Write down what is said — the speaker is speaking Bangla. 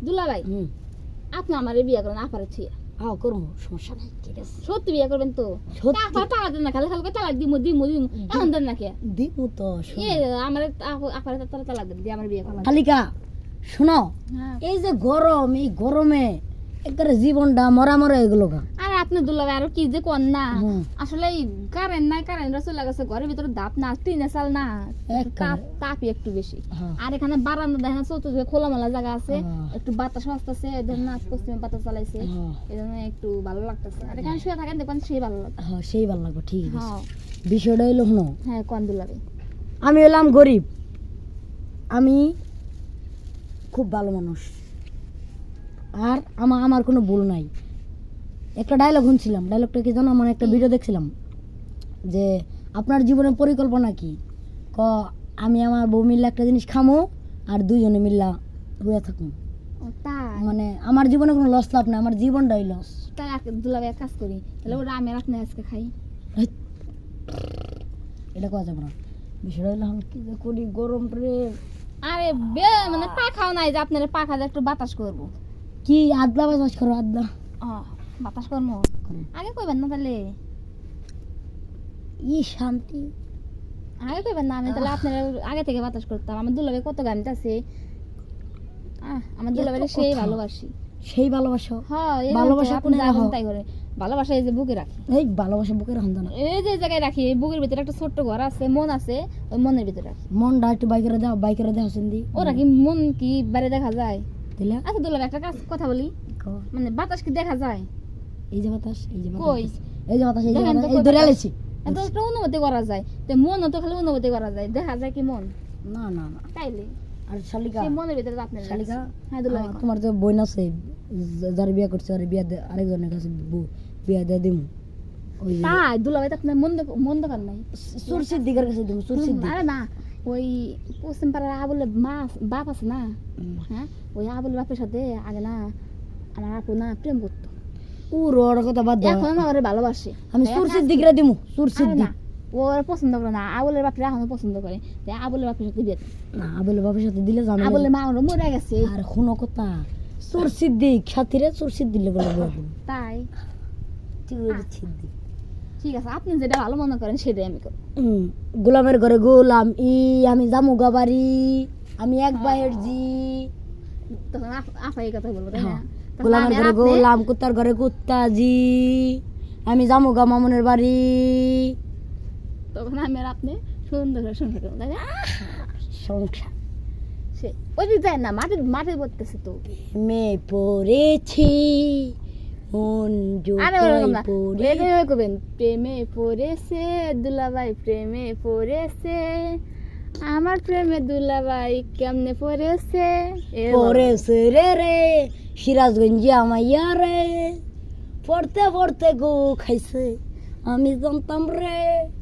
দুলাভাই আপনি আমারে বিয়ে করেন আপারে ছিয়া হ্যাঁ করবো, সমস্যা নাই, ঠিক আছে। সত্যি বিয়ে করবেন তো? সত্যি। আপা তালাক দেন না, খালি খালি তালাক দিমু দিমু দিমু এখন দেন না কে? দিমু তো, শোনো। আমার আপারে তালাক দেন দিয়ে আমার বিয়ে করেন। শালিকা শোনো, হ্যাঁ। এই যে গরম, এই গরমে একবারে জীবনটা মরা মরা এগুলো গা। আরে আপনি দুলাভাই আরো কি যে কোন না, হুম। আসলে কারেন্ট নাই, কারেন্টরা চলে গেছে, ঘরের ভিতরে ধাপ না, টিনে চাল না, তাপই একটু বেশি। হ্যাঁ। আর এখানে বারান্দা দেখেন চতুর্দিকে খোলামেলা জায়গা আছে, হ্যাঁ। একটু বাতাস আসতেছে, এদের না পশ্চিমে বাতাস চালাইছে, হ্যাঁ। এই জন্য একটু ভালো লাগতেছে। আর এখানে শুয়ে থাকেন দেখবেন সেই ভালো লাগে। হ্যাঁ সেই ভালো লাগবে, ঠিক আছে। হ্যাঁ বিষয়টা হইলো শোনো, হ্যাঁ কোন দুলাভাই? আমি হলাম গরিব, আমি খুব ভালো মানুষ, আর আমার কোনো ভুল নাই। একটা ডায়লগ শুনছিলাম, ডায়লগটা কি জানো, মানে একটা ভিডিও দেখছিলাম যে আপনার জীবনের পরিকল্পনা কি, আমি আমার বউ মিল্লা একটা জিনিস খামো আর দুইজনে মিল্লা হইয়া থাকুন। ও তাই? মানে আমার জীবনে কোনো লস লাভ না, আমার জীবনটাই লস। তাই দুলাভাই এক কাজ করি, তাহলে ওরা আমি আর আপনি আজকে খাই। এটা কথা যাবে না। বিষয়টা হইলো আমি কি যে করি, গরম রে। আরে মানে পাখাও নাই যে আপনারা পাখা দিয়ে একটু বাতাস করবো। কি আদলা বাতাস করো, আদলা বাতাস করবো আগে কইবেন না তাহলে? ই শান্তি। আগে কইবেন না, আমি তাহলে আপনারা আগে থেকে বাতাস করতাম। আমার দুলাভাই কত গান আছে, আমার দুলাভাই এত সেই কথা। ভালোবাসি। সেই ভালোবাসো? হ্যাঁ ভালোবাসা কোনে রাখো? তাই করে ভালোবাসা এই যে বুকে রাখি, এই ভালোবাসা বুকের হান্দা না, এই যে জায়গায় রাখি, এই বুকের ভিতরে একটা ছোট্ট ঘর আছে, মন আছে, ওই মনের ভিতরে রাখি। মনটা একটু বাইকের দাও, বাইকের দেওয়া সিন্দি ওরা কি মন কি বাইরে দেখা যায়? দিলা। আচ্ছা দুলাভাই একটা কথা বলি, মানে বাতাস কি দেখা যায়? এই যে বাতাস, এই যে কই? বাতাস, এই যে বাতাস, এই যে দেখেন তো বাতাস, এই কই ধরে বাতাস? আলেছি। এত একটা অনুমতি করা যায়, তো মনও তো খালি অনুমতি করা যায়, দেখা যায় কি মন? না না না। তাইলে আর শালিকা, সেই মনের ভিতরে আপনার শালিকা, হ্যাঁ দুলাভাই তোমার যে বোন আছে যার বিয়ে করছে, আর বিয়া আরেকজনের কাছে বিয়া দিয়ে দিমু। ওই যে তাই দুলাভাই তো আপনার মন দোকান নাই? সুরসির দিকের কাছে দিমু, সুরসির দিক। আরে না, ওই পশ্চিম পাড়ার আবুলের বাপ আছে না, হ্যাঁ ওই আবুলের বাপের সাথে আগে না আমার আপু না প্রেম করতো, ওর কথা বাদ দাও, এখন ওরে ভালোবাসে। আমি সুরসির দিকরে দিমু, সুরসির আরে দিক। না, ওর পছন্দ করে না, আবুলের বাপের এখনো পছন্দ করে, তাই আবুলের বাপের সাথে বিয়ে। না আবুলের বাপের সাথে দিলে জানো, আবুলের মা ওরা মরে গেছে। আর কোনো কথা, সুরসির দিক সাথীরে, সুরসির দিলে বলে বলবো। তাই সুরসির দিক। ঠিক আছে, আপনি যেটা ভালো মনে করেন সেটাই আমি করব। গোলামের ঘরে গোলাম আমি জামু গাবারি, আমি এক বাহের জি। তখন আপা এই কথা বলবো, তাই না? তখন গোলামের আমি আর ঘরে আপনি- গোলাম, কুত্তার ঘরে কুত্তা জি, আমি জামু গা মামুনের বাড়ি। তখন আমি আর আপনি সুন্দর করে সংসার করবো, তাই না? সংসার সে ওই দিক যায় না, মাঠে মাঠে পড়তেছে তো। মে পড়েছি, মন আরে জোড়ায় ওরকম না, পড়ে। এভাবে করবেন, প্রেমে পড়েছে দুলাভাই, প্রেমে পড়েছে আমার, প্রেমে দুলাভাই কেমনে পড়েছে। পড়েছে রে রে সিরাজগঞ্জে আমাইয়া রে, পড়তে পড়তে গো খাইছে আমি জানতাম রে।